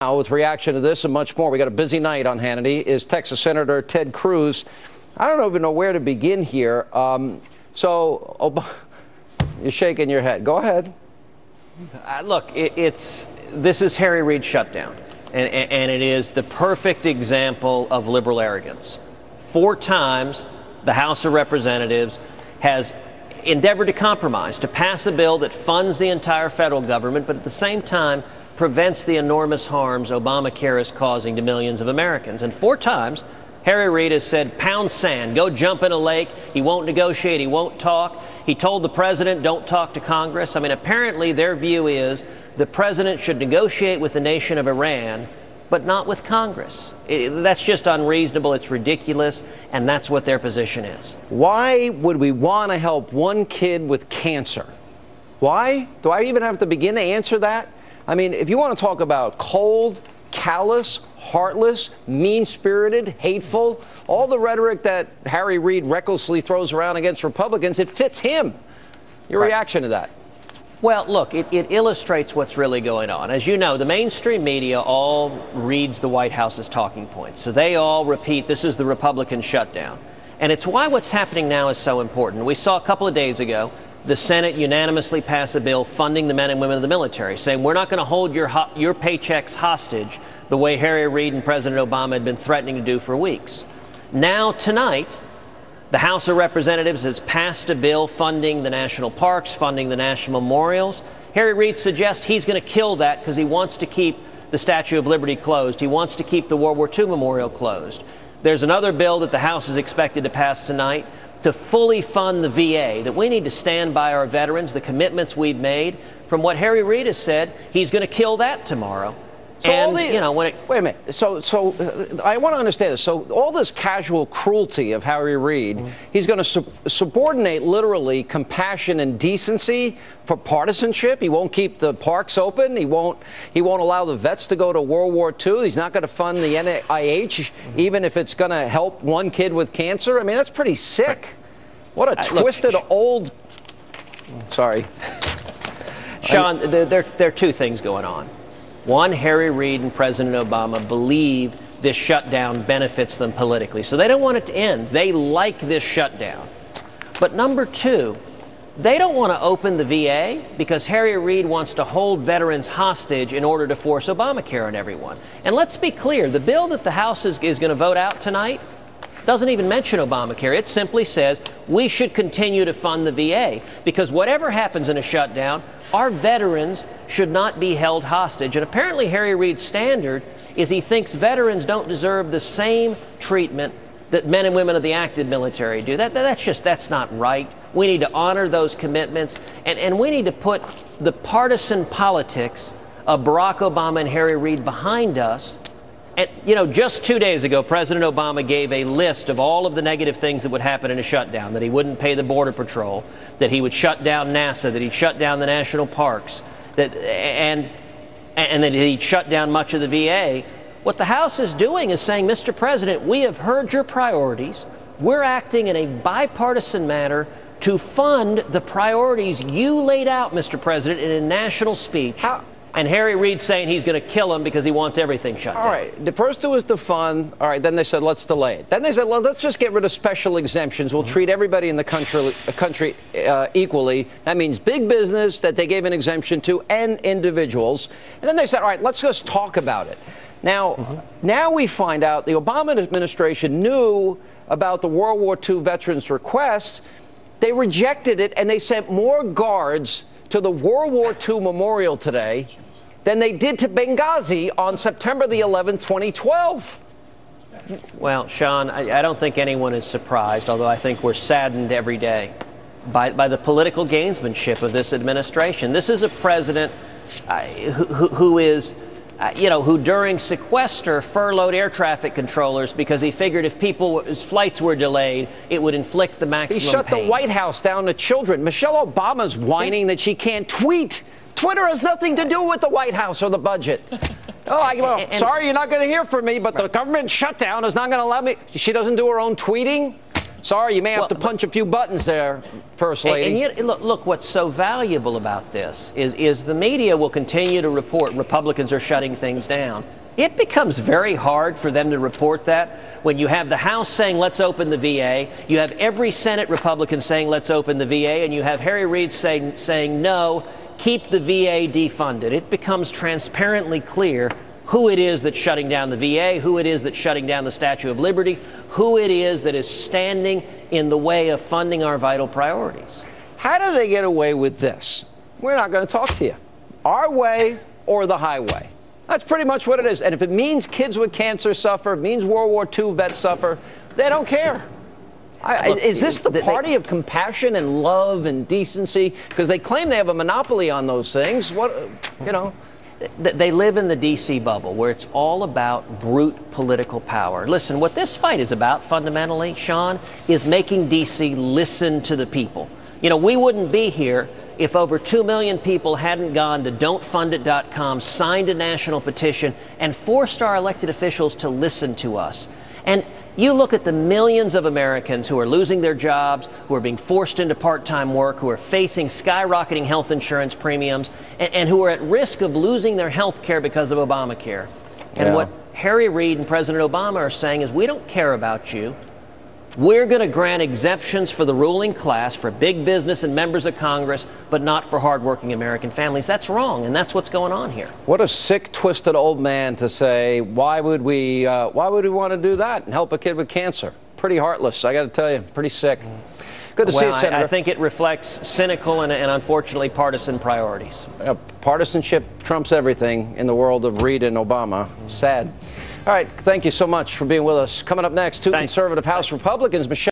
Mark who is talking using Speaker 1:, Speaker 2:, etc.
Speaker 1: Now, with reaction to this and much more, we got a busy night on Hannity, is Texas Senator Ted Cruz. I don't even know where to begin here. You're shaking your head. Go ahead.
Speaker 2: Look, this is Harry Reid's shutdown, and it is the perfect example of liberal arrogance. 4 times the House of Representatives has endeavored to compromise, to pass a bill that funds the entire federal government, but at the same time prevents the enormous harms Obamacare is causing to millions of Americans. And 4 times, Harry Reid has said, pound sand, go jump in a lake. He won't negotiate. He won't talk. He told the president, don't talk to Congress. I mean, apparently their view is the president should negotiate with the nation of Iran, but not with Congress. That's just unreasonable. It's ridiculous. And that's what their position is.
Speaker 1: Why would we want to help one kid with cancer? Why? Do I even have to begin to answer that? I mean, if you want to talk about cold, callous, heartless, mean-spirited, hateful, all the rhetoric that Harry Reid recklessly throws around against Republicans, it fits him. Your reaction to that?
Speaker 2: Well, look, it illustrates what's really going on. As you know, the mainstream media all reads the White House's talking points. So they all repeat, this is the Republican shutdown. And it's why what's happening now is so important. We saw a couple of days ago the Senate unanimously pass a bill funding the men and women of the military, saying we're not going to hold your paychecks hostage the way Harry Reid and President Obama had been threatening to do for weeks. Now, tonight, the House of Representatives has passed a bill funding the national parks, funding the national memorials. Harry Reid suggests he's going to kill that because he wants to keep the Statue of Liberty closed. He wants to keep the World War II memorial closed. There's another bill that the House is expected to pass tonight to fully fund the VA, that we need to stand by our veterans, the commitments we've made. From what Harry Reid has said, he's going to kill that tomorrow.
Speaker 1: So
Speaker 2: and,
Speaker 1: wait a minute. So I want to understand this. So all this casual cruelty of Harry Reid, he's going to subordinate literally compassion and decency for partisanship. He won't keep the parks open. He won't allow the vets to go to World War II. He's not going to fund the NIH, even if it's going to help one kid with cancer. I mean, that's pretty sick. What a twisted old. Sorry,
Speaker 2: Sean. There are 2 things going on. One, Harry Reid and President Obama believe this shutdown benefits them politically. So they don't want it to end. They like this shutdown. But number 2, they don't want to open the VA because Harry Reid wants to hold veterans hostage in order to force Obamacare on everyone. And let's be clear, the bill that the House is going to vote out tonight doesn't even mention Obamacare. It simply says we should continue to fund the VA because whatever happens in a shutdown, our veterans should not be held hostage. And apparently Harry Reid's standard is he thinks veterans don't deserve the same treatment that men and women of the active military do. That's not right. We need to honor those commitments, and we need to put the partisan politics of Barack Obama and Harry Reid behind us. And, you know, just 2 days ago, President Obama gave a list of all of the negative things that would happen in a shutdown, that he wouldn't pay the Border Patrol, that he would shut down NASA, that he'd shut down the national parks, and that he'd shut down much of the VA. What the House is doing is saying, Mr. President, we have heard your priorities. We're acting in a bipartisan manner to fund the priorities you laid out, Mr. President, in a national speech. And Harry Reid saying he's going to kill him because he wants everything shut down.
Speaker 1: All right. The first was the fund. All right. Then they said, let's delay it. Then they said, well, let's just get rid of special exemptions. We'll treat everybody in the country equally. That means big business that they gave an exemption to and individuals. And then they said, all right, let's just talk about it. Now, now we find out the Obama administration knew about the World War II veterans' request. They rejected it, and they sent more guards to the World War II memorial today than they did to Benghazi on September the 11th, 2012.
Speaker 2: Well, Sean, I don't think anyone is surprised, although I think we're saddened every day by the political gamesmanship of this administration. This is a president who during sequester furloughed air traffic controllers because he figured if people's flights were delayed, it would inflict the maximum
Speaker 1: pain. He shut the White House down to children. Michelle Obama's whining that she can't tweet. Twitter has nothing to do with the White House or the budget. Sorry, you're not going to hear from me, but the government shutdown is not going to allow me. She doesn't do her own tweeting. Sorry, you may have to punch a few buttons there, First Lady.
Speaker 2: And yet, look, what's so valuable about this is the media will continue to report Republicans are shutting things down. It becomes very hard for them to report that when you have the House saying, let's open the VA, you have every Senate Republican saying, let's open the VA, and you have Harry Reid saying no, keep the VA defunded. It becomes transparently clear who it is that's shutting down the VA, who it is that's shutting down the Statue of Liberty, who it is that is standing in the way of funding our vital priorities.
Speaker 1: How do they get away with this? We're not going to talk to you. Our way or the highway. That's pretty much what it is. And if it means kids with cancer suffer, it means World War II vets suffer, they don't care. Is this the party of compassion and love and decency? Because they claim they have a monopoly on those things. What, you know?
Speaker 2: They live in the D.C. bubble where it's all about brute political power. Listen, what this fight is about fundamentally, Sean, is making D.C. listen to the people. You know, we wouldn't be here if over 2 million people hadn't gone to don'tfundit.com, signed a national petition, and forced our elected officials to listen to us. And you look at the millions of Americans who are losing their jobs, who are being forced into part-time work, who are facing skyrocketing health insurance premiums, and who are at risk of losing their health care because of Obamacare. And what Harry Reid and President Obama are saying is, we don't care about you. We're going to grant exemptions for the ruling class, for big business and members of Congress, but not for hardworking American families. That's wrong, and that's what's going on here.
Speaker 1: What a sick, twisted old man to say, why would we want to do that and help a kid with cancer? Pretty heartless, I got to tell you. Pretty sick. Good to see you, Senator.
Speaker 2: I think it reflects cynical and unfortunately partisan priorities.
Speaker 1: Partisanship trumps everything in the world of Reid and Obama. Sad. All right, thank you so much for being with us. Coming up next, two conservative House Republicans, Michelle